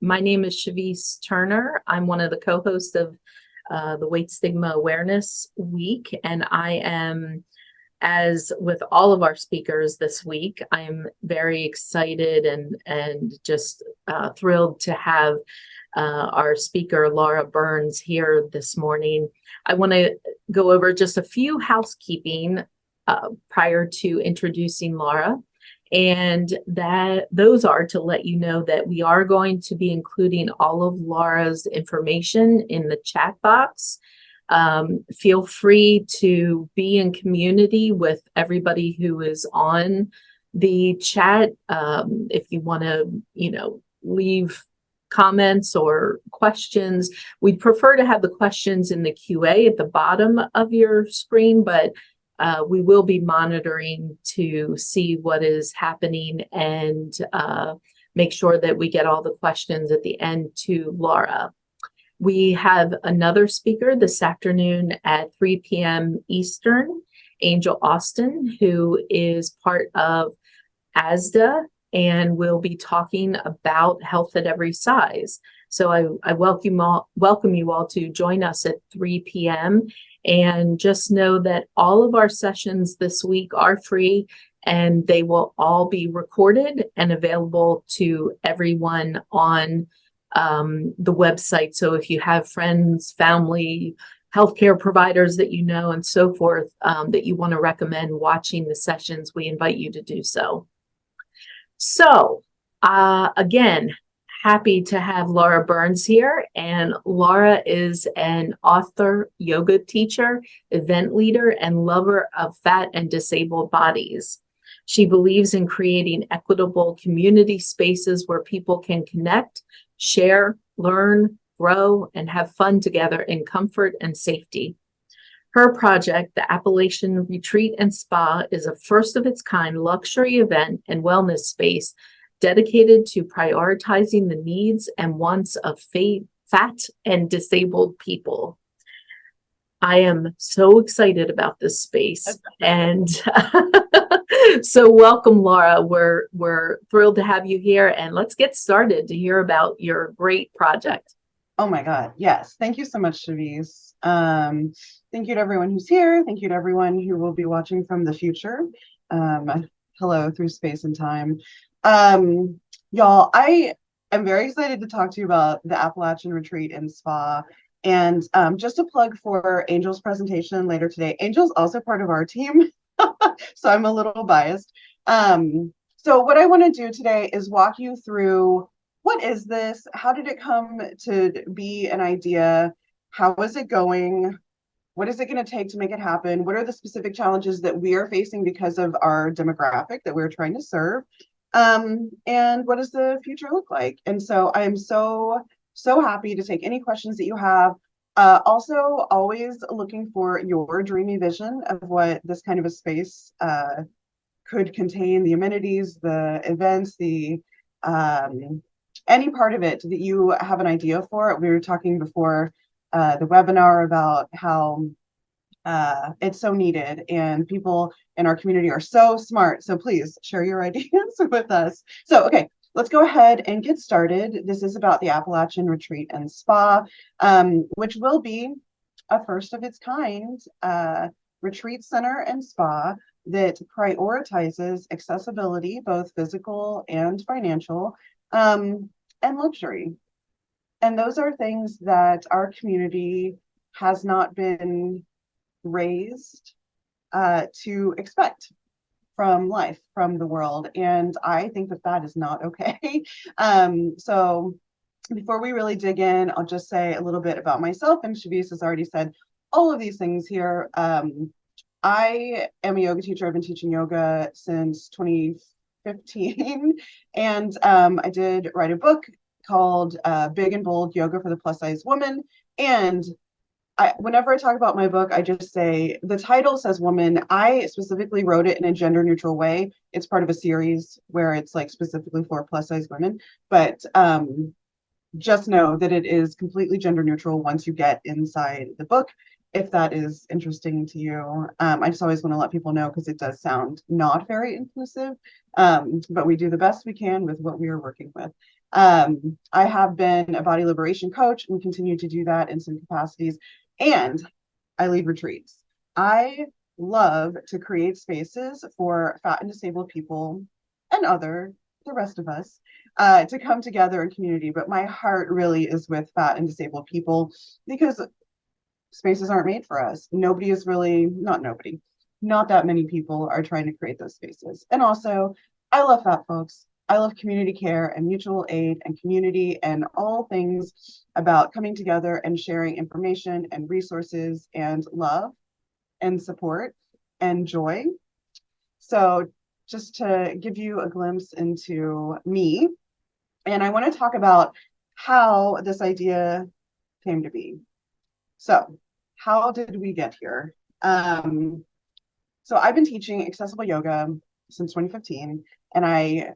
My name is Shavise Turner. I'm one of the co-hosts of the Weight Stigma Awareness Week, and I am, as with all of our speakers this week, I'm very excited and just thrilled to have our speaker, Laura Burns, here this morning. I want to go over just a few housekeeping prior to introducing Laura. And those are to let you know that we are going to be including all of Laura's information in the chat box. Feel free to be in community with everybody who is on the chat. If you want to, leave comments or questions, we'd prefer to have the questions in the QA at the bottom of your screen, but we will be monitoring to see what is happening and make sure that we get all the questions at the end to Laura. We have another speaker this afternoon at 3 p.m. Eastern, Angel Austin, who is part of ASDA and will be talking about health at every size. So I welcome you all to join us at 3 p.m. And just know that all of our sessions this week are free and they will all be recorded and available to everyone on the website. So if you have friends, family, healthcare providers that you know, and so forth, that you want to recommend watching the sessions, we invite you to do so. So again, happy to have Laura Burns here, and Laura is an author, yoga teacher, event leader, and lover of fat and disabled bodies. She believes in creating equitable community spaces where people can connect, share, learn, grow, and have fun together in comfort and safety. Her project, the Appalachian Retreat and Spa, is a first of its kind luxury event and wellness space dedicated to prioritizing the needs and wants of fat and disabled people. I am so excited about this space, and so welcome, Laura. We're thrilled to have you here, and let's get started to hear about your great project. Oh my God, yes. Thank you so much, Shavise. Thank you to everyone who's here. Thank you to everyone who will be watching from the future. Hello through space and time. Y'all, I am very excited to talk to you about the Appalachian Retreat and Spa. And just a plug for Angel's presentation later today. Angel's also part of our team, so I'm a little biased. So what I want to do today is walk you through, what is this? How did it come to be an idea? How is it going? What is it going to take to make it happen? What are the specific challenges that we are facing because of our demographic that we're trying to serve? And what does the future look like? And so I am so happy to take any questions that you have. Also, always looking for your dreamy vision of what this kind of a space could contain, the amenities, the events, the any part of it that you have an idea for. We were talking before the webinar about how it's so needed, and people in our community are so smart. So please share your ideas with us. So, okay, let's go ahead and get started. This is about the Appalachian Retreat and Spa, which will be a first of its kind retreat center and spa that prioritizes accessibility, both physical and financial, and luxury. And those are things that our community has not been raised to expect from life, from the world. And I think that that is not okay. So before we really dig in, I'll just say a little bit about myself. And Shavise has already said all of these things here. I am a yoga teacher. I've been teaching yoga since 2015. And I did write a book called Big and Bold Yoga for the Plus Size Woman. And whenever I talk about my book, I just say the title says woman. I specifically wrote it in a gender neutral way. It's part of a series where it's like specifically for plus size women. But just know that it is completely gender neutral once you get inside the book. if that is interesting to you. I just always want to let people know because it does sound not very inclusive, but we do the best we can with what we are working with. I have been a body liberation coach and continue to do that in some capacities, and I lead retreats. I love to create spaces for fat and disabled people and the rest of us, to come together in community. But my heart really is with fat and disabled people because spaces aren't made for us. Nobody is really, not nobody, not that many people are trying to create those spaces. And also, I love fat folks. I love community care and mutual aid and community and all things about coming together and sharing information and resources and love and support and joy. So, just to give you a glimpse into me, and I want to talk about how this idea came to be. So, how did we get here? So I've been teaching accessible yoga since 2015, and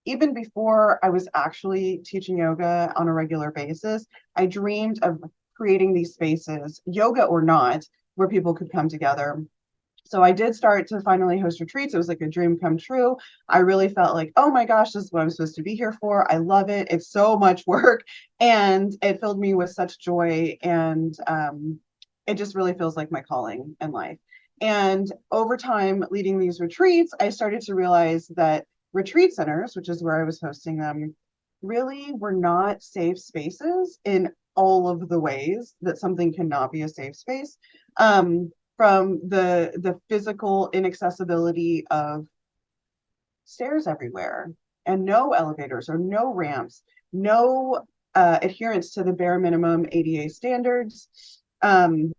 even before I was actually teaching yoga on a regular basis, I dreamed of creating these spaces, yoga or not, where people could come together. So I did start to finally host retreats. It was like a dream come true. I really felt like, oh my gosh, this is what I'm supposed to be here for. I love it. It's so much work. And it filled me with such joy. And it just really feels like my calling in life. And over time, leading these retreats, I started to realize that retreat centers, which is where I was hosting them, really were not safe spaces in all of the ways that something cannot be a safe space. From the physical inaccessibility of stairs everywhere and no elevators or no ramps, no adherence to the bare minimum ADA standards,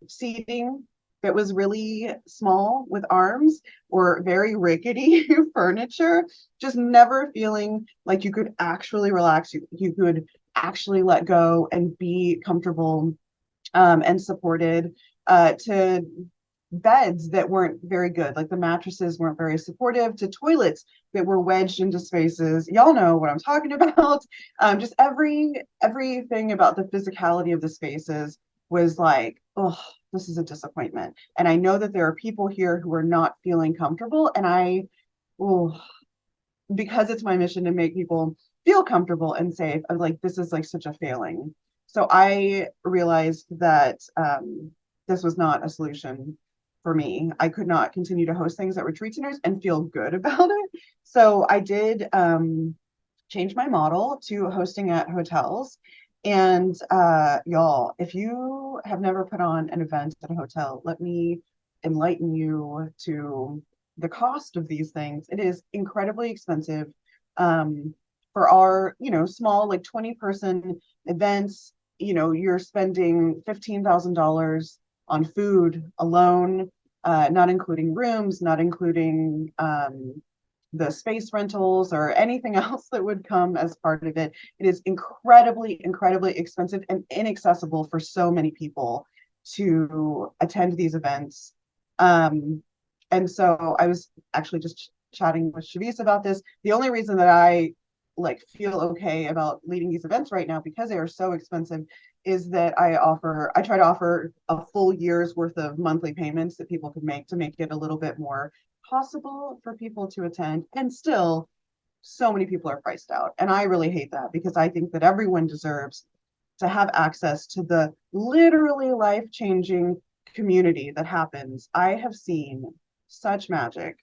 seating that was really small with arms or very rickety furniture, just never feeling like you could actually relax, you could actually let go and be comfortable and supported, to beds that weren't very good, like the mattresses weren't very supportive, to toilets that were wedged into spaces. Y'all know what I'm talking about. Just everything about the physicality of the spaces was like, oh, this is a disappointment. And I know that there are people here who are not feeling comfortable, and oh, because it's my mission to make people feel comfortable and safe, I'm like, this is like such a failing. So I realized that this was not a solution for me. I could not continue to host things at retreat centers and feel good about it. So I did change my model to hosting at hotels. And y'all, if you have never put on an event at a hotel, let me enlighten you to the cost of these things. It is incredibly expensive. For our, small, like 20-person events, you're spending $15,000 on food alone, not including rooms, not including the space rentals or anything else that would come as part of it. It is incredibly, incredibly expensive and inaccessible for so many people to attend these events. And so I was actually just chatting with Shavis about this. The only reason that I feel okay about leading these events right now, because they are so expensive, is that I try to offer a full year's worth of monthly payments that people could make to make it a little bit more possible for people to attend. And still, so many people are priced out. And I really hate that, because I think that everyone deserves to have access to the literally life-changing community that happens. I have seen such magic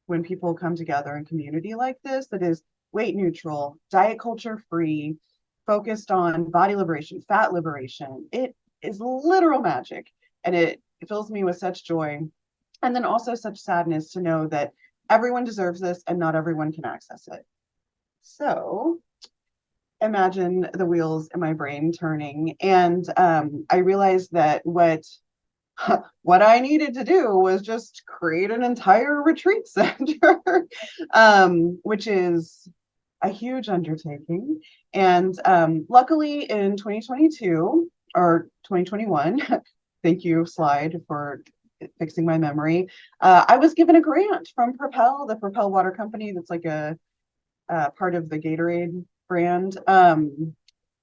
when people come together in community like this, that is weight neutral, diet culture free, focused on body liberation, fat liberation. It is literal magic, and it fills me with such joy, and then also such sadness to know that everyone deserves this and not everyone can access it. So imagine the wheels in my brain turning, and I realized that what I needed to do was just create an entire retreat center, which is a huge undertaking. And luckily in 2022 or 2021, thank you, Slide, for fixing my memory, I was given a grant from Propel, the Propel Water Company, that's like a part of the Gatorade brand.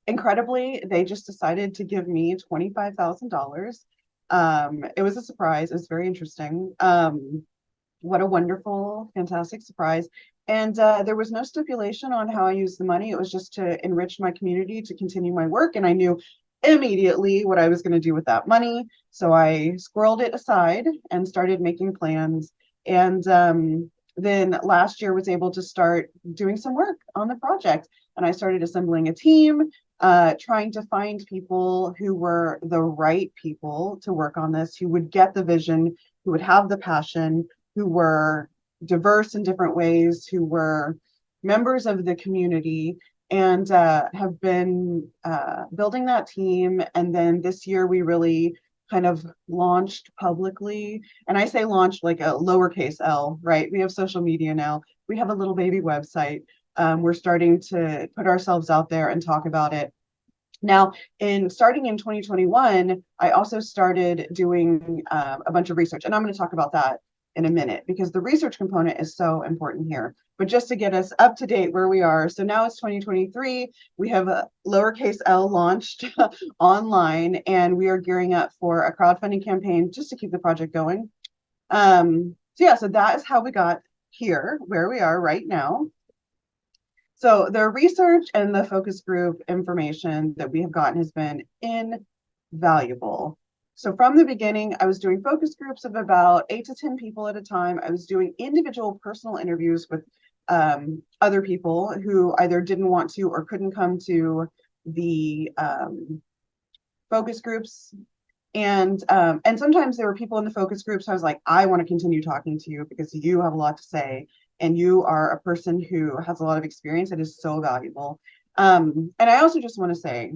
Incredibly, they just decided to give me $25,000 It was a surprise. It was very interesting. What a wonderful, fantastic surprise. And there was no stipulation on how I used the money. It was just to enrich my community, to continue my work. And I knew immediately what I was going to do with that money. So I squirreled it aside and started making plans. And then last year was able to start doing some work on the project. And I started assembling a team, trying to find people who were the right people to work on this, who would get the vision, who would have the passion, who were diverse in different ways, who were members of the community, and have been building that team. And then this year we really kind of launched publicly. And I say launched like a lowercase L, right? We have social media now. We have a little baby website. We're starting to put ourselves out there and talk about it. Now, starting in 2021, I also started doing a bunch of research, and I'm going to talk about that in a minute because the research component is so important here. But just to get us up to date where we are, so now it's 2023. We have a lowercase L launched online, and we are gearing up for a crowdfunding campaign just to keep the project going. So that is how we got here, where we are right now. So the research and the focus group information that we have gotten has been invaluable. So from the beginning, I was doing focus groups of about 8 to 10 people at a time. I was doing individual personal interviews with other people who either didn't want to or couldn't come to the focus groups. And sometimes there were people in the focus groups. I was like, I want to continue talking to you because you have a lot to say. And you are a person who has a lot of experience that is so valuable. And I also just want to say,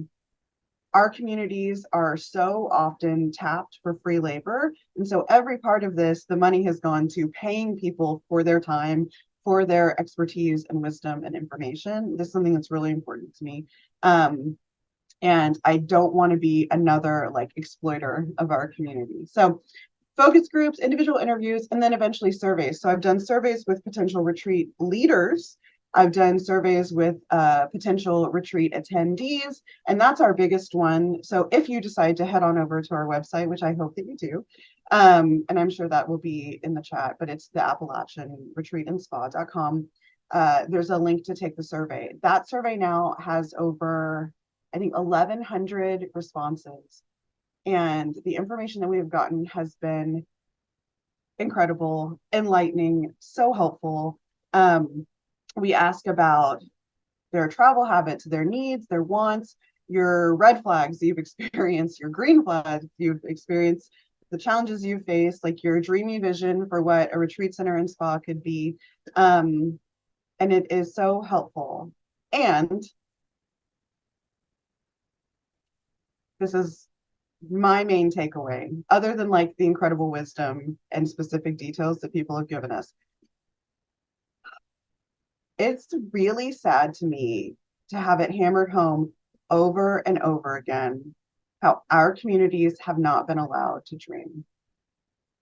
our communities are so often tapped for free labor. And so every part of this, the money has gone to paying people for their time, for their expertise and wisdom and information. This is something that's really important to me. And I don't want to be another like exploiter of our community. So focus groups, individual interviews, and then eventually surveys. So I've done surveys with potential retreat leaders. I've done surveys with potential retreat attendees, and that's our biggest one. So if you decide to head on over to our website, which I hope that you do, and I'm sure that will be in the chat, but it's the Appalachian Retreat and Spa.com. There's a link to take the survey. That survey now has over, I think, 1,100 responses. And the information that we have gotten has been incredible, enlightening, so helpful. We ask about their travel habits, their needs, their wants, your red flags you've experienced, your green flags you've experienced, the challenges you face, like your dreamy vision for what a retreat center and spa could be. And it is so helpful. And this is my main takeaway, other than like the incredible wisdom and specific details that people have given us. It's really sad to me to have it hammered home over and over again how our communities have not been allowed to dream.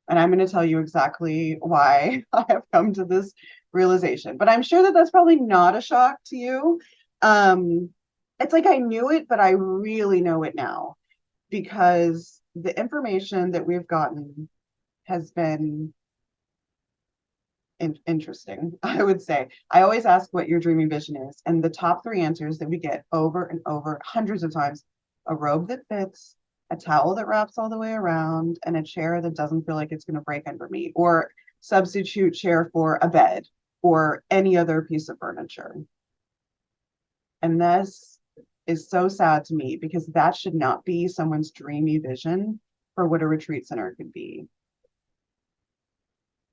And I'm going to tell you exactly why I have come to this realization. But I'm sure that that's probably not a shock to you. It's like I knew it, but I really know it now because the information that we've gotten has been interesting, I would say. I always ask what your dreaming vision is, and the top 3 answers that we get over and over hundreds of times: a robe that fits, a towel that wraps all the way around, and a chair that doesn't feel like it's going to break under me, or substitute chair for a bed or any other piece of furniture. And this is so sad to me because that should not be someone's dreamy vision for what a retreat center could be.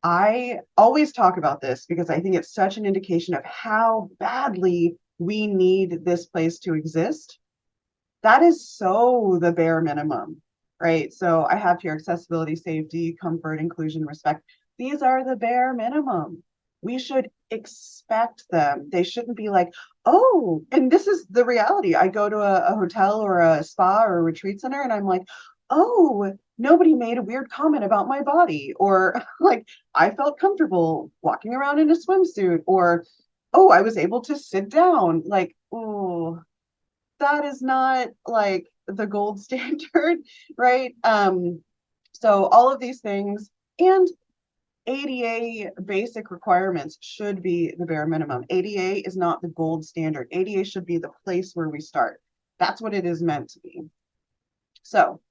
I always talk about this because I think it's such an indication of how badly we need this place to exist. That is so the bare minimum, right? So I have here accessibility, safety, comfort, inclusion, respect. These are the bare minimum. We should expect them. They shouldn't be like, oh, and this is the reality. I go to a hotel or a spa or a retreat center and I'm like, oh, nobody made a weird comment about my body, or like I felt comfortable walking around in a swimsuit, or oh, I was able to sit down. Like, oh, that is not like the gold standard, right? So all of these things and ADA basic requirements should be the bare minimum. ADA is not the gold standard. ADA should be the place where we start. That's what it is meant to be. So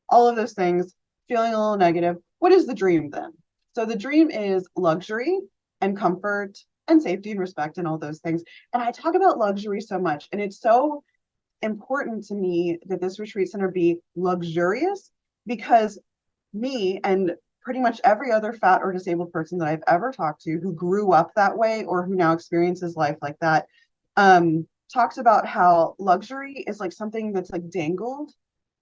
all of those things, feeling a little negative. What is the dream then? So the dream is luxury and comfort and safety and respect and all those things. And I talk about luxury so much, and it's so important to me that this retreat center be luxurious, because me and pretty much every other fat or disabled person that I've ever talked to who grew up that way or who now experiences life like that, talks about how luxury is like something that's like dangled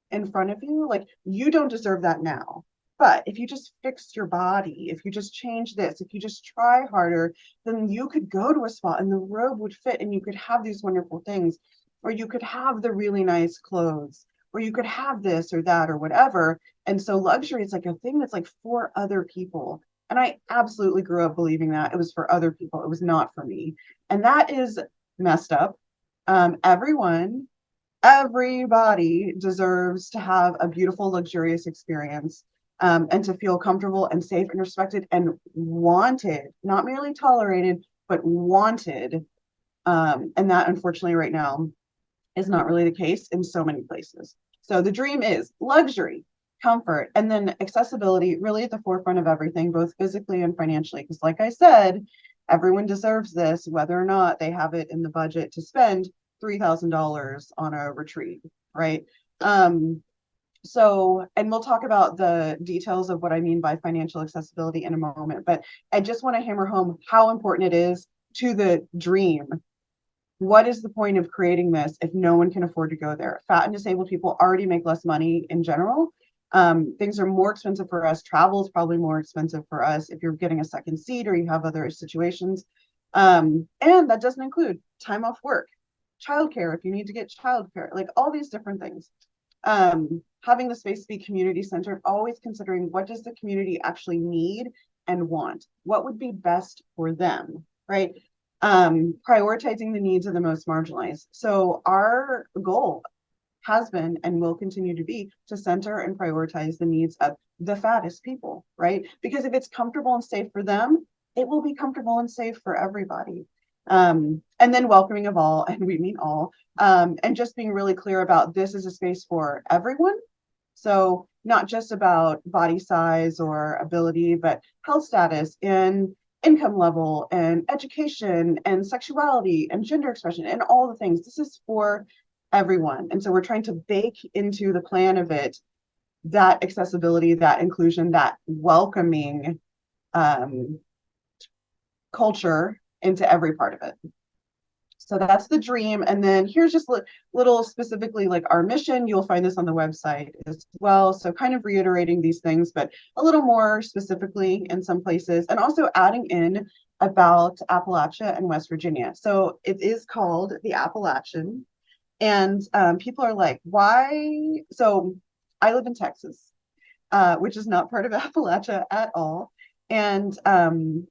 in front of you. Like, you don't deserve that now. But if you just fixed your body, if you just change this, if you just try harder, then you could go to a spa and the robe would fit and you could have these wonderful things, or you could have the really nice clothes, or you could have this or that or whatever. And so luxury is like a thing that's like for other people. And I absolutely grew up believing that it was for other people. It was not for me. And that is messed up. Everybody deserves to have a beautiful, luxurious experience, and to feel comfortable and safe and respected and wanted, not merely tolerated, but wanted. And that, unfortunately, right now is not really the case in so many places. So the dream is luxury, comfort, and then accessibility really at the forefront of everything, both physically and financially. Because, like I said, everyone deserves this, whether or not they have it in the budget to spend $3,000 on a retreat, right? So, and we'll talk about the details of what I mean by financial accessibility in a moment, but I just want to hammer home how important it is to the dream. What is the point of creating this if no one can afford to go there? Fat and disabled people already make less money in general. Things are more expensive for us. Travel is probably more expensive for us if you're getting a second seat or you have other situations. And that doesn't include time off work, childcare if you need to get childcare, like all these different things. Having the space be community centered, always considering what does the community actually need and want, what would be best for them, right? Prioritizing the needs of the most marginalized. So our goal has been and will continue to be to center and prioritize the needs of the fattest people, right? Because if it's comfortable and safe for them, it will be comfortable and safe for everybody. And then welcoming of all, and we mean all, and just being really clear about this is a space for everyone. So not just about body size or ability, but health status and income level and education and sexuality and gender expression and all the things. This is for everyone. And so we're trying to bake into the plan of it that accessibility, that inclusion, that welcoming culture into every part of it. So that's the dream. And then here's just little specifically like our mission. You'll find this on the website as well. So kind of reiterating these things, but a little more specifically in some places, and also adding in about Appalachia and West Virginia. So it is called the Appalachian. And people are like, why? So I live in Texas, which is not part of Appalachia at all. And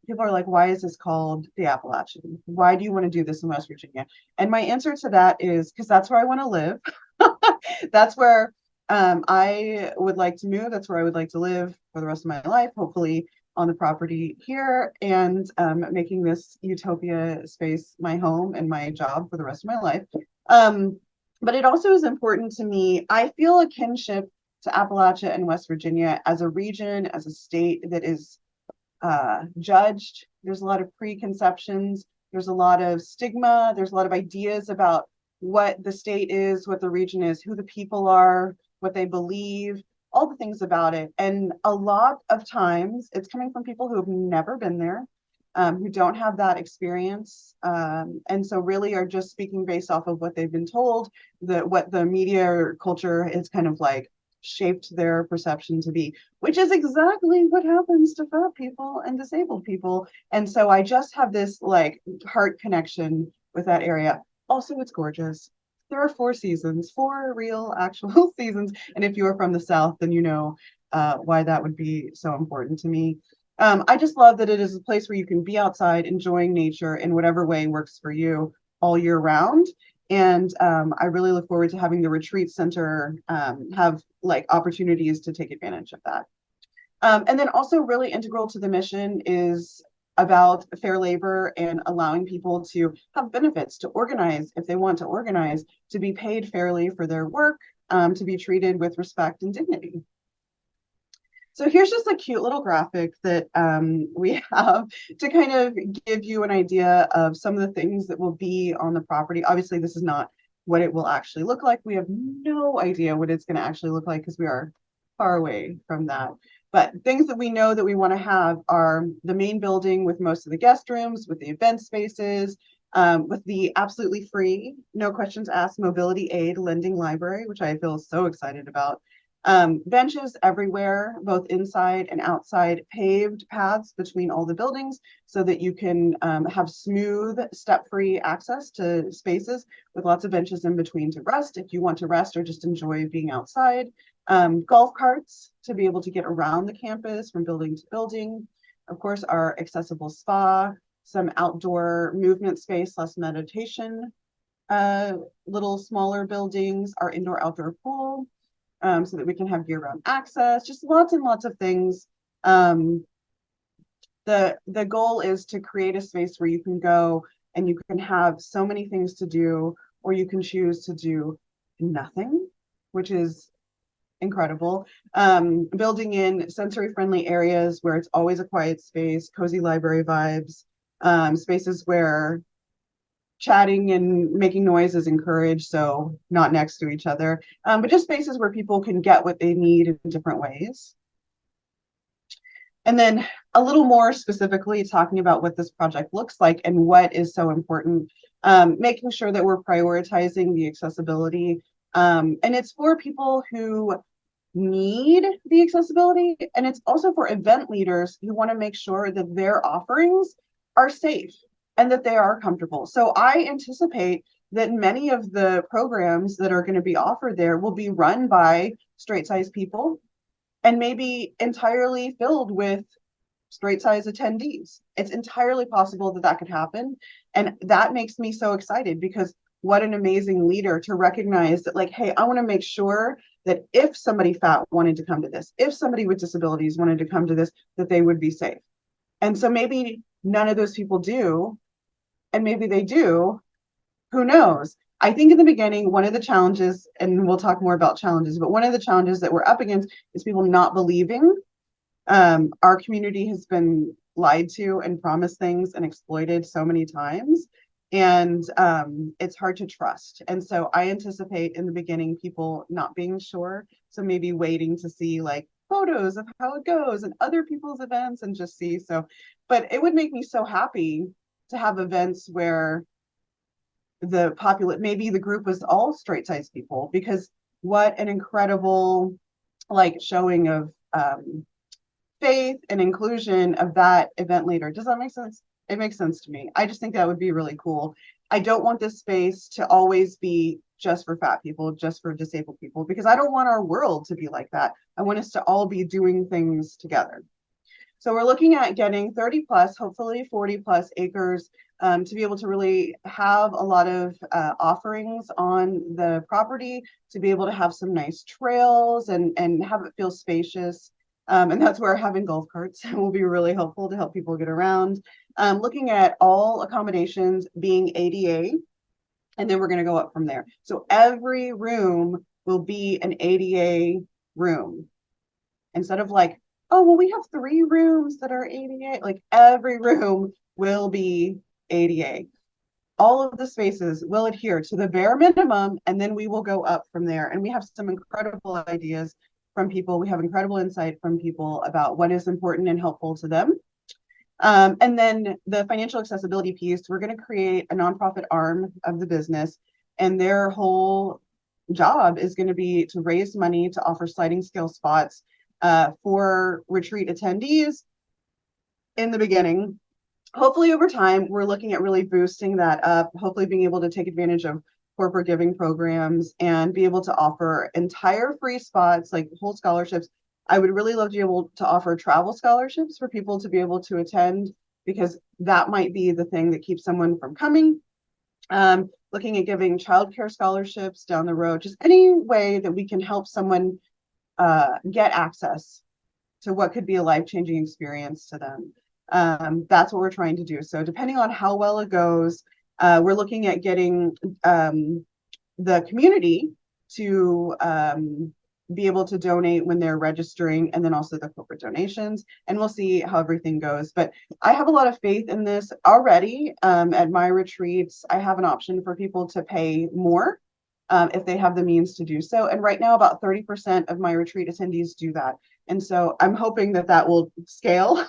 people are like, why is this called the Appalachian? Why do you want to do this in West Virginia? And my answer to that is because that's where I want to live. That's where I would like to move. That's where I would like to live for the rest of my life, hopefully on the property here, and making this utopia space my home and my job for the rest of my life. But it also is important to me. I feel a kinship to Appalachia and West Virginia as a region, as a state that is judged. There's a lot of preconceptions. There's a lot of stigma. There's a lot of ideas about what the state is, what the region is, who the people are, what they believe, all the things about it. And a lot of times it's coming from people who have never been there, who don't have that experience. And so really are just speaking based off of what they've been told, what the media or culture is kind of like shaped their perception to be, which is exactly what happens to fat people and disabled people. And so I just have this like heart connection with that area. Also, it's gorgeous. There are 4 seasons, 4 real actual seasons. And if you are from the South, then you know why that would be so important to me. I just love that it is a place where you can be outside enjoying nature in whatever way works for you all year round. And I really look forward to having the retreat center have like opportunities to take advantage of that. And then also really integral to the mission is about fair labor and allowing people to have benefits, to organize if they want to organize, to be paid fairly for their work, to be treated with respect and dignity. So here's just a cute little graphic that we have to kind of give you an idea of some of the things that will be on the property. Obviously, this is not what it will actually look like. We have no idea what it's going to actually look like because we are far away from that. But things that we know that we want to have are the main building with most of the guest rooms, with the event spaces, with the absolutely free, no questions asked, mobility aid lending library, which I feel so excited about. Benches everywhere, both inside and outside, paved paths between all the buildings so that you can have smooth, step-free access to spaces with lots of benches in between to rest if you want to rest or just enjoy being outside. Golf carts to be able to get around the campus from building to building. Of course, our accessible spa, some outdoor movement space, less meditation, little smaller buildings, our indoor-outdoor pool, so that we can have year-round access, just lots and lots of things. The goal is to create a space where you can go and you can have so many things to do, or you can choose to do nothing, which is incredible. Building in sensory-friendly areas where it's always a quiet space, cozy library vibes, spaces where chatting and making noise is encouraged, so not next to each other, but just spaces where people can get what they need in different ways. And then a little more specifically talking about what this project looks like and what is so important, making sure that we're prioritizing the accessibility. And it's for people who need the accessibility, and it's also for event leaders who want to make sure that their offerings are safe and that they are comfortable. So I anticipate that many of the programs that are going to be offered there will be run by straight-sized people and maybe entirely filled with straight-sized attendees. It's entirely possible that that could happen. And that makes me so excited because what an amazing leader to recognize that, like, hey, I want to make sure that if somebody fat wanted to come to this, if somebody with disabilities wanted to come to this, that they would be safe. And so maybe none of those people do, and maybe they do, who knows? I think in the beginning, one of the challenges, and we'll talk more about challenges, but one of the challenges that we're up against is people not believing. Our community has been lied to and promised things and exploited so many times. And it's hard to trust. And so I anticipate in the beginning people not being sure. So maybe waiting to see like photos of how it goes and other people's events and just see. So, but it would make me so happy to have events where maybe the group was all straight-sized people, because what an incredible like showing of faith and inclusion of that event leader. Does that make sense? It makes sense to me. I just think that would be really cool. I don't want this space to always be just for fat people, just for disabled people, because I don't want our world to be like that. I want us to all be doing things together. So we're looking at getting 30 plus, hopefully 40 plus acres to be able to really have a lot of offerings on the property, to be able to have some nice trails and have it feel spacious. And that's where having golf carts will be really helpful to help people get around. Looking at all accommodations being ADA, and then we're going to go up from there. So every room will be an ADA room. Instead of like, oh, well, we have 3 rooms that are ADA, like every room will be ADA. All of the spaces will adhere to the bare minimum, and then we will go up from there. And we have some incredible ideas from people. We have incredible insight from people about what is important and helpful to them. And then the financial accessibility piece, we're going to create a nonprofit arm of the business, and their whole job is going to be to raise money to offer sliding scale spots for retreat attendees in the beginning. Hopefully over time, we're looking at really boosting that up, hopefully being able to take advantage of corporate giving programs and be able to offer entire free spots, like whole scholarships. I would really love to be able to offer travel scholarships for people to be able to attend, because that might be the thing that keeps someone from coming. looking at giving childcare scholarships down the road, just any way that we can help someone get access to what could be a life-changing experience to them. That's what we're trying to do. So depending on how well it goes, we're looking at getting the community to be able to donate when they're registering, and then also the corporate donations, and we'll see how everything goes. But I have a lot of faith in this already. At my retreats, I have an option for people to pay more if they have the means to do so. And right now, about 30% of my retreat attendees do that. And so I'm hoping that that will scale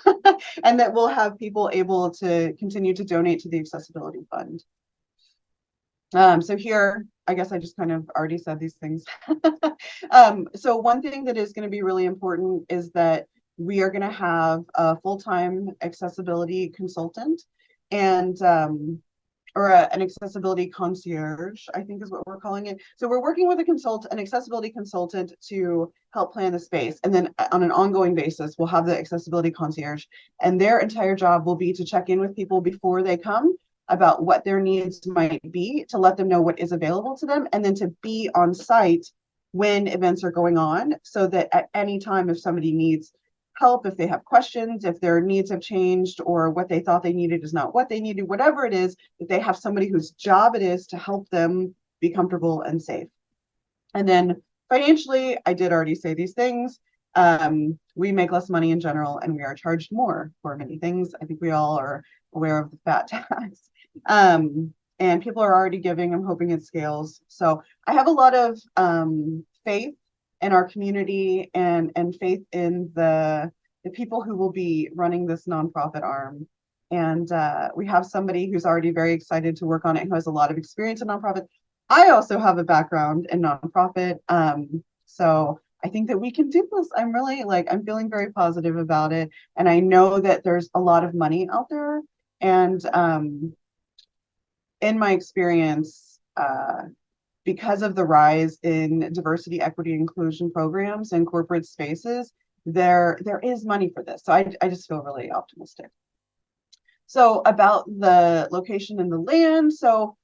and that we'll have people able to continue to donate to the Accessibility Fund. So here, I guess I just kind of already said these things. So one thing that is going to be really important is that we are going to have a full-time accessibility consultant and an accessibility concierge, I think is what we're calling it. So we're working with an accessibility consultant to help plan the space. And then on an ongoing basis, we'll have the accessibility concierge, and their entire job will be to check in with people before they come about what their needs might be, to let them know what is available to them, and then to be on site when events are going on, so that at any time, if somebody needs help, if they have questions, if their needs have changed, or what they thought they needed is not what they needed, whatever it is, that they have somebody whose job it is to help them be comfortable and safe. And then financially, I did already say these things. We make less money in general, and we are charged more for many things. I think we all are aware of the fat tax. And people are already giving. I'm hoping it scales. So I have a lot of faith in our community and faith in the people who will be running this nonprofit arm. And we have somebody who's already very excited to work on it, who has a lot of experience in nonprofit. I also have a background in nonprofit. So I think that we can do this. I'm really I'm feeling very positive about it. And I know that there's a lot of money out there. And in my experience, because of the rise in diversity, equity, inclusion programs and corporate spaces, there is money for this. So I just feel really optimistic. So about the location and the land. So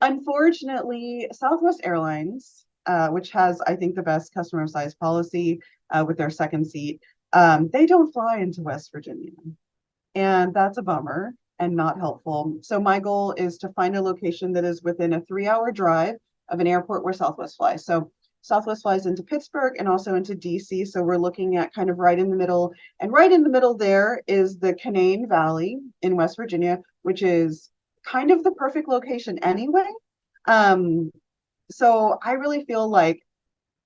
unfortunately, Southwest Airlines, which has, I think, the best customer size policy with their second seat, they don't fly into West Virginia. And that's a bummer and not helpful. So my goal is to find a location that is within a 3-hour drive of an airport where Southwest flies. So Southwest flies into Pittsburgh and also into DC. So we're looking at kind of right in the middle. And right in the middle there is the Canaan Valley in West Virginia, which is kind of the perfect location anyway. So I really feel like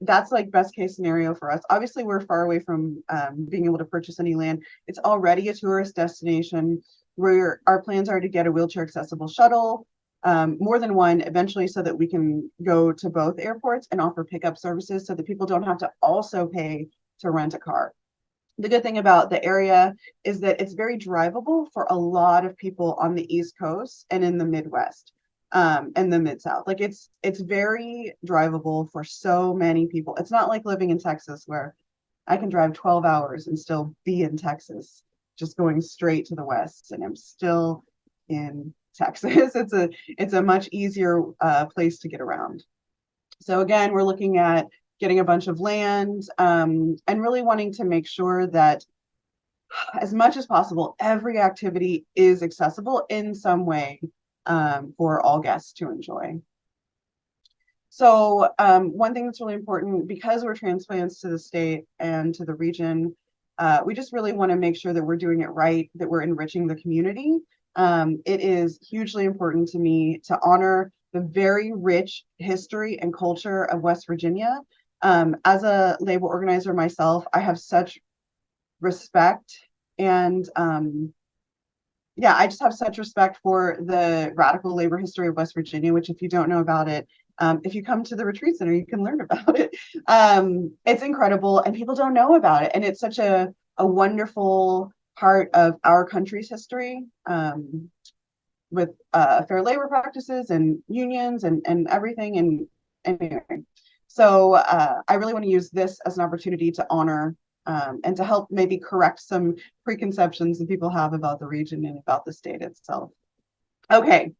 that's best case scenario for us. Obviously, we're far away from being able to purchase any land. It's already a tourist destination where our plans are to get a wheelchair accessible shuttle, more than one eventually, so that we can go to both airports and offer pickup services so that people don't have to also pay to rent a car. The good thing about the area is that it's very drivable for a lot of people on the East Coast and in the Midwest. And the Mid-South. It's very drivable for so many people. It's not like living in Texas where I can drive 12 hours and still be in Texas, just going straight to the west, and I'm still in Texas. It's a much easier place to get around. So again, we're looking at getting a bunch of land and really wanting to make sure that as much as possible, every activity is accessible in some way for all guests to enjoy. So one thing that's really important, because we're transplants to the state and to the region, we just really want to make sure that we're doing it right, that we're enriching the community. It is hugely important to me to honor the very rich history and culture of West Virginia. As a labor organizer myself, I have such respect and I just have such respect for the radical labor history of West Virginia, which if you don't know about it, if you come to the retreat center, you can learn about it. It's incredible and people don't know about it. And it's such a wonderful part of our country's history with fair labor practices and unions and everything. And anyway, so I really want to use this as an opportunity to honor and to help maybe correct some preconceptions that people have about the region and about the state itself. Okay.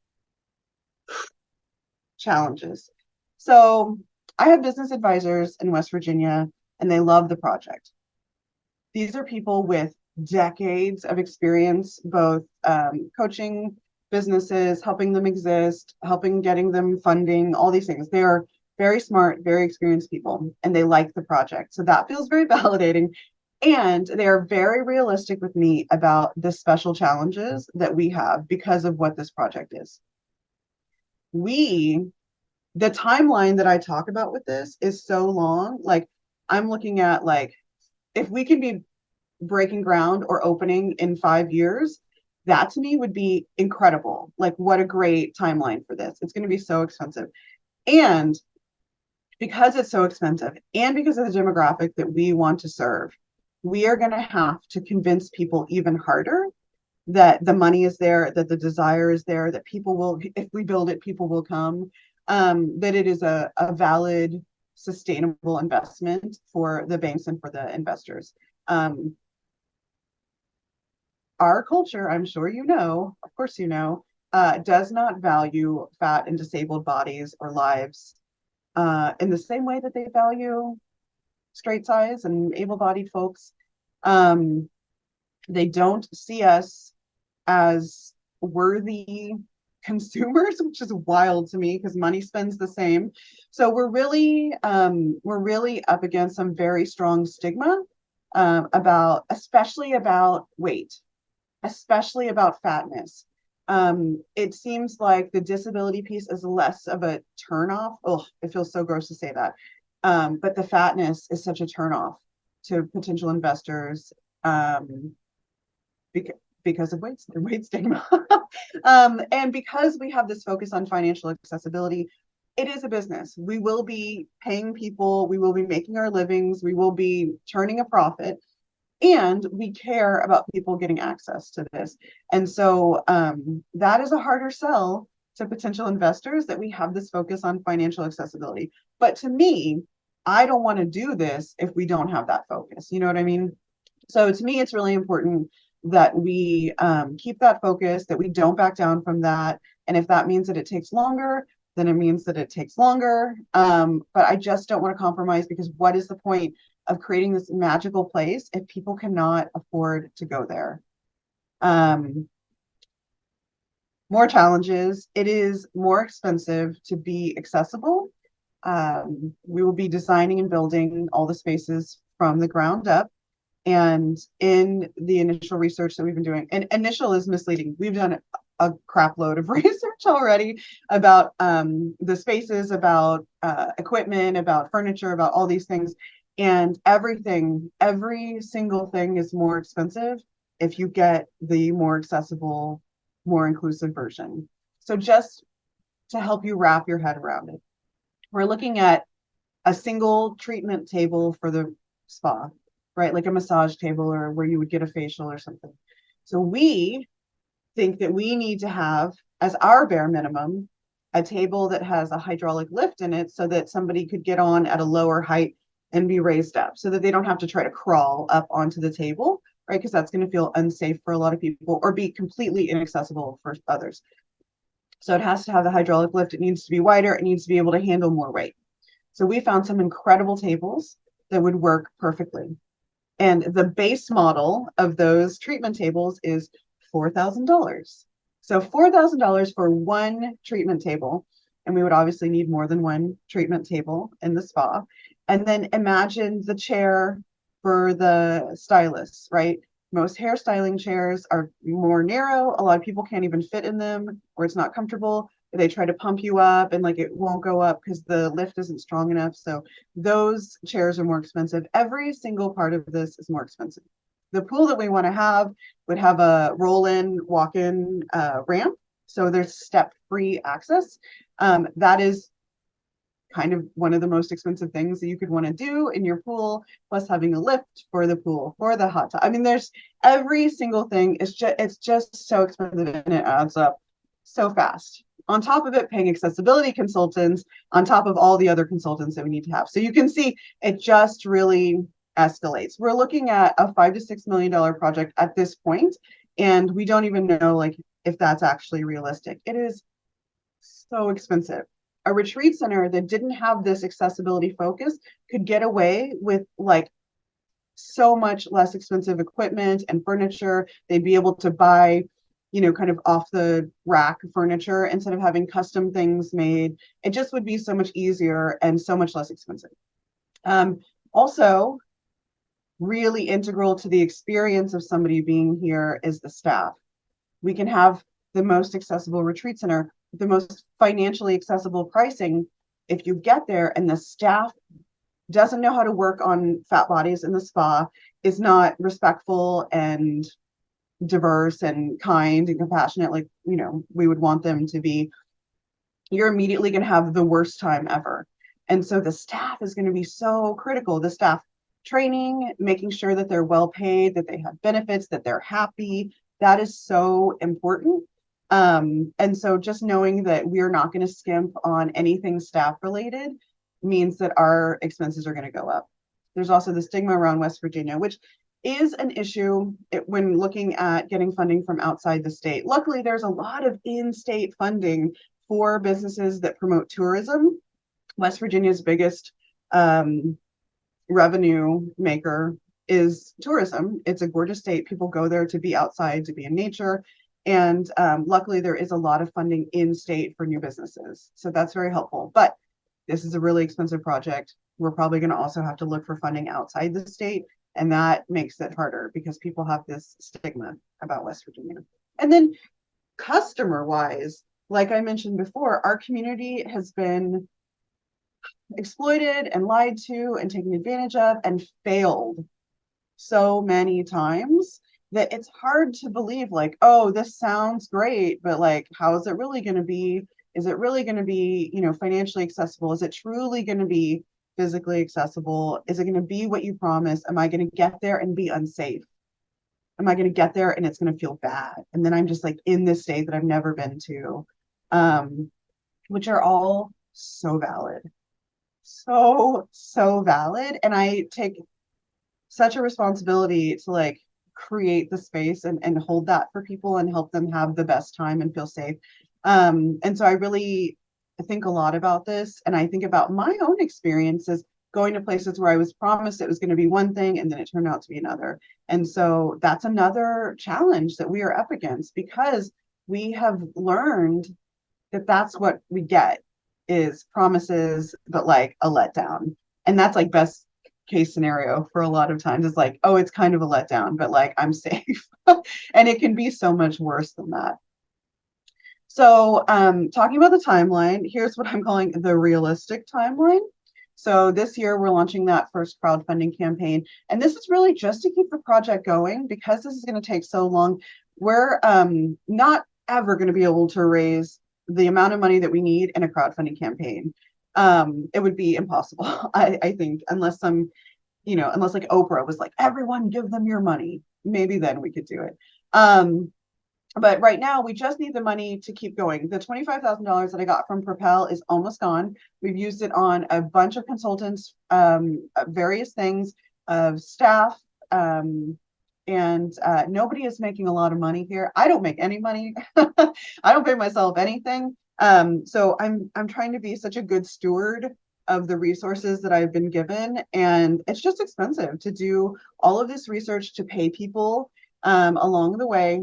challenges. So I have business advisors in West Virginia, and they love the project. These are people with decades of experience, both coaching businesses, helping them exist, helping getting them funding, all these things. They are very smart, very experienced people, and they like the project. So that feels very validating. And they are very realistic with me about the special challenges that we have because of what this project is. The timeline that I talk about with this is so long. Like, I'm looking at, like, if we can be breaking ground or opening in 5 years, that to me would be incredible. Like, what a great timeline for this. It's going to be so expensive. And because it's so expensive and because of the demographic that we want to serve, we are going to have to convince people even harder that the money is there, that the desire is there, that people will, if we build it, people will come, that it is a valid, sustainable investment for the banks and for the investors. Our culture, I'm sure you know, of course you know, does not value fat and disabled bodies or lives in the same way that they value straight size and able-bodied folks. They don't see us as worthy consumers, which is wild to me because money spends the same. So we're really up against some very strong stigma about, especially about weight, especially about fatness. It seems like the disability piece is less of a turnoff. Oh, it feels so gross to say that. But the fatness is such a turnoff to potential investors because of weight stigma. And because we have this focus on financial accessibility, it is a business. We will be paying people, we will be making our livings, we will be turning a profit, and we care about people getting access to this. And so that is a harder sell to potential investors, that we have this focus on financial accessibility. But to me, I don't want to do this if we don't have that focus. You know what I mean? So to me, it's really important that we keep that focus, that we don't back down from that. And if that means that it takes longer, then it means that it takes longer. But I just don't want to compromise, because what is the point of creating this magical place if people cannot afford to go there? More challenges. It is more expensive to be accessible. We will be designing and building all the spaces from the ground up. And in the initial research that we've been doing, and initial is misleading, we've done a crap load of research already about the spaces, about equipment, about furniture, about all these things. And every single thing is more expensive if you get the more accessible, more inclusive version. So just to help you wrap your head around it, we're looking at a single treatment table for the spa, right? Like a massage table, or where you would get a facial or something. So we think that we need to have, as our bare minimum, a table that has a hydraulic lift in it, so that somebody could get on at a lower height and be raised up, so that they don't have to try to crawl up onto the table, right? Because that's going to feel unsafe for a lot of people, or be completely inaccessible for others. So it has to have the hydraulic lift. It needs to be wider. It needs to be able to handle more weight. So we found some incredible tables that would work perfectly. And the base model of those treatment tables is $4,000. So $4,000 for one treatment table. And we would obviously need more than one treatment table in the spa. And then imagine the chair for the stylist, right? Most hairstyling chairs are more narrow. A lot of people can't even fit in them, or it's not comfortable. They try to pump you up, and like it won't go up because the lift isn't strong enough. So those chairs are more expensive. Every single part of this is more expensive. The pool that we want to have would have a roll-in, walk-in ramp. So there's step-free access. That is kind of one of the most expensive things that you could want to do in your pool, plus having a lift for the pool, for the hot tub. I mean, there's every single thing. It's just so expensive, and it adds up so fast. On top of it, paying accessibility consultants, on top of all the other consultants that we need to have. So you can see it just really escalates. We're looking at a $5 to $6 million project at this point, and we don't even know like if that's actually realistic. It is so expensive. a retreat center that didn't have this accessibility focus could get away with like so much less expensive equipment and furniture. They'd be able to buy, kind of off the rack furniture instead of having custom things made. It just would be so much easier and so much less expensive. Also, really integral to the experience of somebody being here is the staff. We can have the most accessible retreat center, the most financially accessible pricing. If you get there and the staff doesn't know how to work on fat bodies in the spa, is not respectful and diverse and kind and compassionate, like, we would want them to be, you're immediately going to have the worst time ever. And so the staff is going to be so critical. The staff training, making sure that they're well paid, that they have benefits, that they're happy. That is so important. And so just knowing that we're not going to skimp on anything staff related means that our expenses are going to go up. There's also the stigma around West Virginia, which is an issue when looking at getting funding from outside the state. Luckily, there's a lot of in-state funding for businesses that promote tourism. West Virginia's biggest revenue maker is tourism. It's a gorgeous state. People go there to be outside, to be in nature. And luckily, there is a lot of funding in state for new businesses. So that's very helpful. But this is a really expensive project. We're probably going to also have to look for funding outside the state. And that makes it harder because people have this stigma about West Virginia. And then customer wise, like I mentioned before, our community has been exploited and lied to and taken advantage of and failed so many times that it's hard to believe, like, oh, this sounds great, but like, how is it really going to be? Is it really going to be, financially accessible? Is it truly going to be physically accessible? Is it going to be what you promise? Am I going to get there and be unsafe? Am I going to get there and it's going to feel bad? And then I'm just like in this state that I've never been to, which are all so valid. So valid. And I take such a responsibility to like create the space and hold that for people and help them have the best time and feel safe. And so I really think a lot about this. And I think about my own experiences going to places where I was promised it was going to be one thing and then it turned out to be another. And so that's another challenge that we are up against because we have learned that that's what we get is promises, but like a letdown. And that's like best case scenario for a lot of times. It's like, oh, it's kind of a letdown, but like I'm safe. And it can be so much worse than that. So talking about the timeline, here's what I'm calling the realistic timeline. So this year we're launching that first crowdfunding campaign. And this is really just to keep the project going because this is going to take so long. We're not ever going to be able to raise the amount of money that we need in a crowdfunding campaign. It would be impossible, I think, unless like Oprah was like, everyone give them your money. Maybe then we could do it. But right now we just need the money to keep going. The $25,000 that I got from Propel is almost gone. We've used it on a bunch of consultants, various things, of staff, and nobody is making a lot of money here. I don't make any money. I don't pay myself anything. So I'm trying to be such a good steward of the resources that I've been given. And it's just expensive to do all of this research, to pay people along the way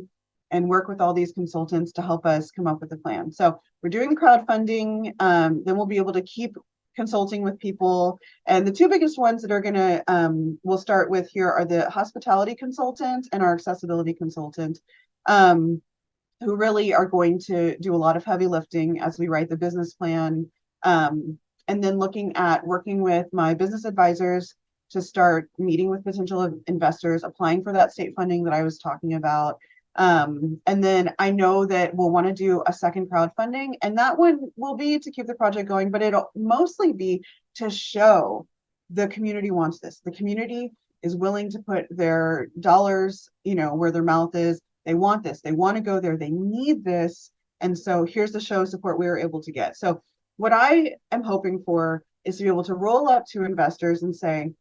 and work with all these consultants to help us come up with a plan. So we're doing crowdfunding. Then we'll be able to keep consulting with people. And the two biggest ones that are going to, we'll start with here are the hospitality consultant and our accessibility consultant, who really are going to do a lot of heavy lifting as we write the business plan. And then looking at working with my business advisors to start meeting with potential investors, applying for that state funding that I was talking about. And then I know that we'll want to do a second crowdfunding, and that one will be to keep the project going, but it'll mostly be to show the community wants this. The community is willing to put their dollars, where their mouth is. They want this. They want to go there. They need this. And so here's the show of support we were able to get. So what I am hoping for is to be able to roll up to investors and say,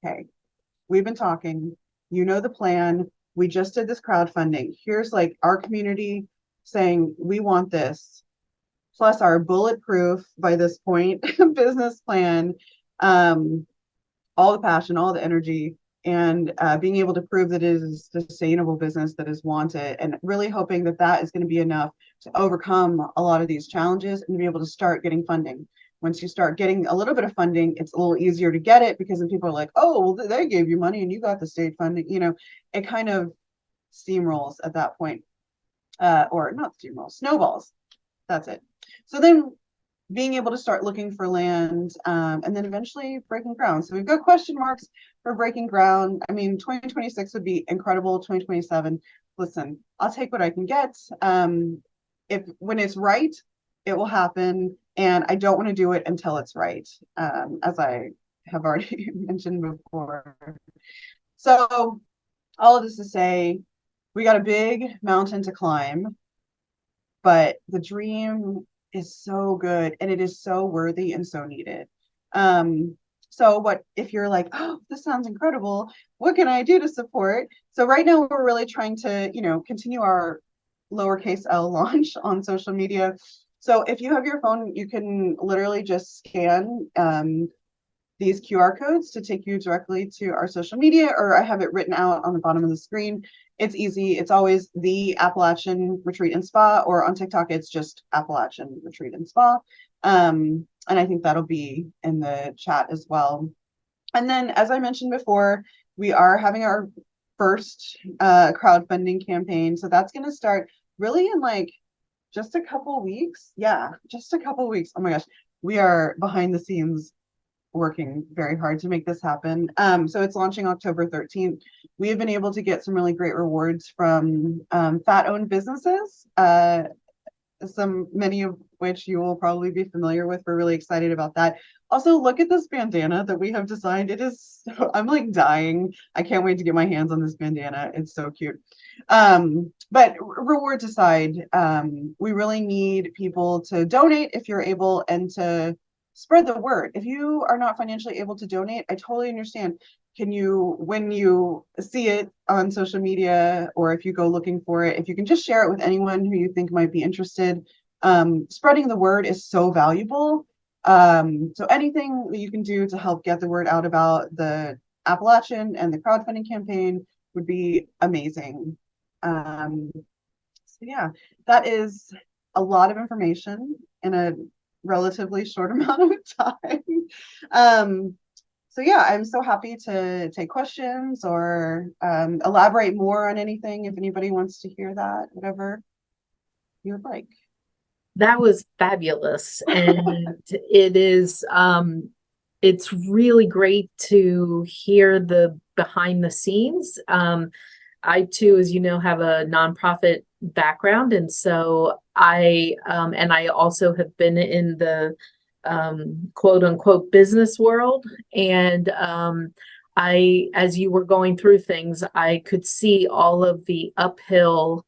hey, we've been talking, the plan. We just did this crowdfunding. Here's like our community saying, we want this. plus our bulletproof by this point business plan, all the passion, all the energy, and being able to prove that it is a sustainable business that is wanted, and really hoping that that is going to be enough to overcome a lot of these challenges and to be able to start getting funding. Once you start getting a little bit of funding, it's a little easier to get it, because then people are like, oh, well, they gave you money and you got the state funding. It kind of steamrolls at that point, or not steamrolls, snowballs. That's it. So then being able to start looking for land, and then eventually breaking ground. So we've got question marks for breaking ground. I mean, 2026 would be incredible. 2027, listen, I'll take what I can get. When it's right, it will happen. And I don't want to do it until it's right, as I have already mentioned before. So all of this to say, we got a big mountain to climb, but the dream is so good, and it is so worthy and so needed. So what if you're like, oh, this sounds incredible, what can I do to support? So right now we're really trying to, continue our lowercase L launch on social media. So if you have your phone, you can literally just scan these QR codes to take you directly to our social media, or I have it written out on the bottom of the screen. It's easy. It's always the Appalachian Retreat and Spa, or on TikTok, it's just Appalachian Retreat and Spa. And I think that'll be in the chat as well. And then, as I mentioned before, we are having our first crowdfunding campaign. So that's going to start really in like just a couple weeks. Yeah, just a couple weeks. Oh my gosh, we are behind the scenes working very hard to make this happen. So it's launching October 13th. We have been able to get some really great rewards from fat-owned businesses, many of which you will probably be familiar with. We're really excited about that. Also, look at this bandana that we have designed. It is I'm like dying. I can't wait to get my hands on this bandana. It's so cute. But rewards aside, we really need people to donate if you're able, and to spread the word. If you are not financially able to donate, I totally understand. When you see it on social media, or if you go looking for it, if you can just share it with anyone who you think might be interested. Spreading the word is so valuable. So anything that you can do to help get the word out about the Appalachian and the crowdfunding campaign would be amazing. So yeah, that is a lot of information in a relatively short amount of time. So yeah, I'm so happy to take questions, or elaborate more on anything if anybody wants to hear that, whatever you would like. That was fabulous. And it's really great to hear the behind the scenes. I too, as you know, have a nonprofit background, and so I also have been in the quote unquote business world, and as you were going through things, I could see all of the uphill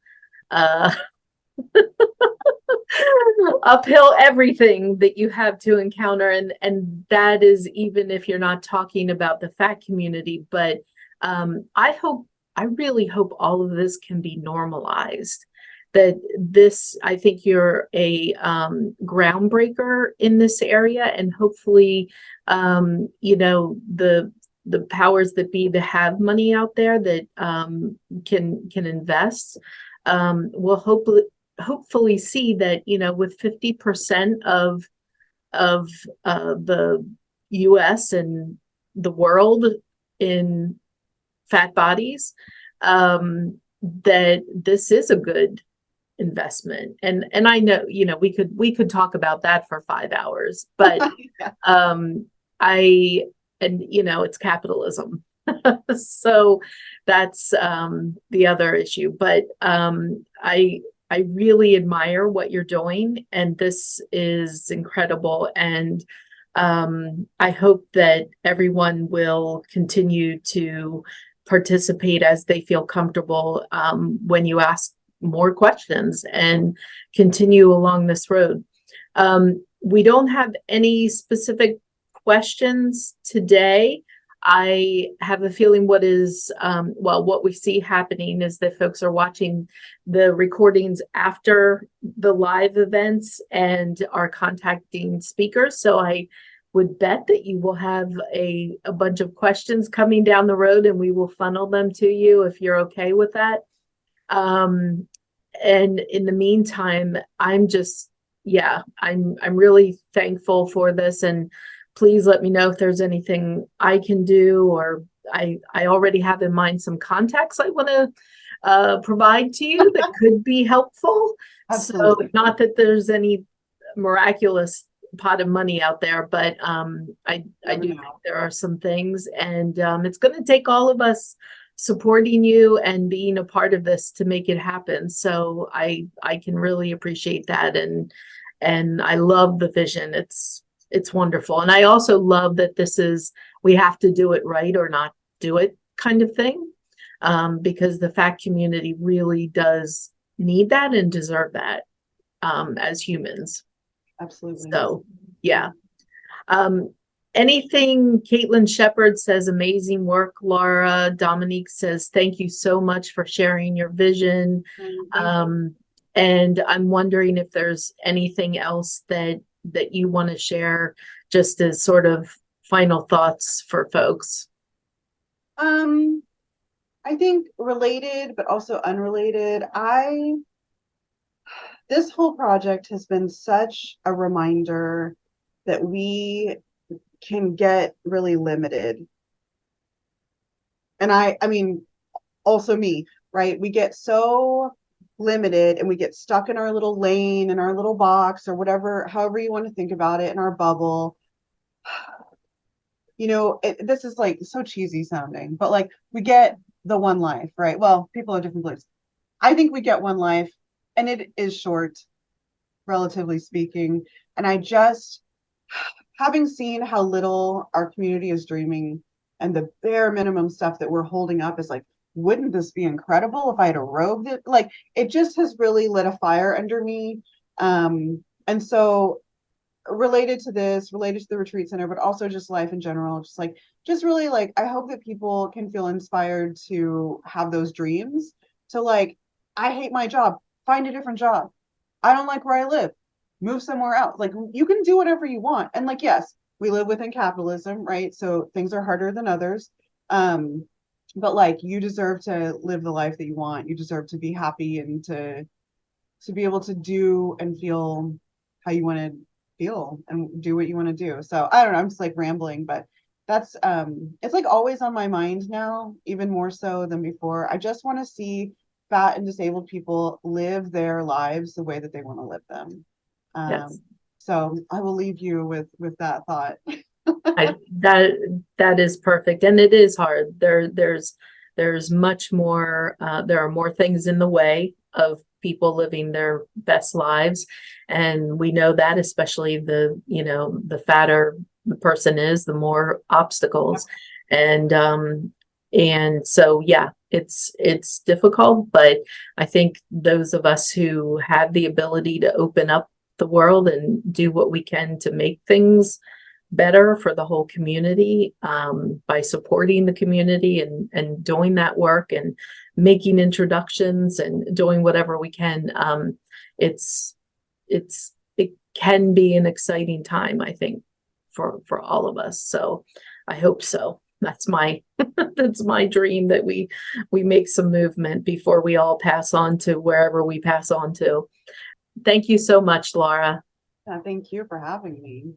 uphill everything that you have to encounter, and that is even if you're not talking about the fat community. But I really hope all of this can be normalized. I think you're a groundbreaker in this area, and hopefully, the powers that be that have money out there that can invest will hopefully see that, with 50% of the US and the world in fat bodies, that this is a good investment. And I know, we could talk about that for 5 hours, but yeah. It's capitalism. So that's the other issue. But I really admire what you're doing, and this is incredible. And I hope that everyone will continue to participate as they feel comfortable when you ask more questions, and continue along this road. We don't have any specific questions today. I have a feeling what we see happening is that folks are watching the recordings after the live events and are contacting speakers. So I would bet that you will have a bunch of questions coming down the road, and we will funnel them to you if you're okay with that. And in the meantime, I'm really thankful for this, and please let me know if there's anything I can do, or I already have in mind some contacts I want to provide to you that could be helpful. Absolutely. So not that there's any miraculous pot of money out there, but I do think there are some things, and it's going to take all of us supporting you and being a part of this to make it happen. So I can really appreciate that, and I love the vision. It's wonderful, and I also love that this is, we have to do it right or not do it kind of thing, because the FACT community really does need that and deserve that as humans. Absolutely. So, yeah. Anything, Caitlin Shepard says, amazing work, Laura. Dominique says, thank you so much for sharing your vision. And I'm wondering if there's anything else that you want to share, just as sort of final thoughts for folks. I think related, but also unrelated. This whole project has been such a reminder that we can get really limited. And I mean, also me, right? We get so limited and we get stuck in our little lane, in our little box, or whatever, however you want to think about it, in our bubble. You know, this is like so cheesy sounding, but like we get the one life, right? Well, people have different beliefs. I think we get one life, and it is short, relatively speaking. And I just, having seen how little our community is dreaming, and the bare minimum stuff that we're holding up is like, wouldn't this be incredible if I had a robe that, like, it just has really lit a fire under me. And so related to this, related to the retreat center, but also just life in general, just really like, I hope that people can feel inspired to have those dreams, to like, I hate my job, find a different job. I don't like where I live, move somewhere else. Like, you can do whatever you want. And like, yes, we live within capitalism, right? So things are harder than others. But like, you deserve to live the life that you want. You deserve to be happy and to be able to do and feel how you want to feel and do what you want to do. So I don't know, I'm just like rambling, but that's it's like always on my mind now, even more so than before. I just want to see fat and disabled people live their lives the way that they want to live them. Yes. So I will leave you with that thought. That is perfect, and it is hard. There's much more. There are more things in the way of people living their best lives, and we know that, especially the fatter the person is, the more obstacles, and so yeah, it's difficult, but I think those of us who have the ability to open up the world and do what we can to make things better for the whole community, by supporting the community and doing that work and making introductions and doing whatever we can. It can be an exciting time, I think, for all of us. So I hope so. That's my that's my dream, that we make some movement before we all pass on to wherever we pass on to. Thank you so much, Laura. Thank you for having me.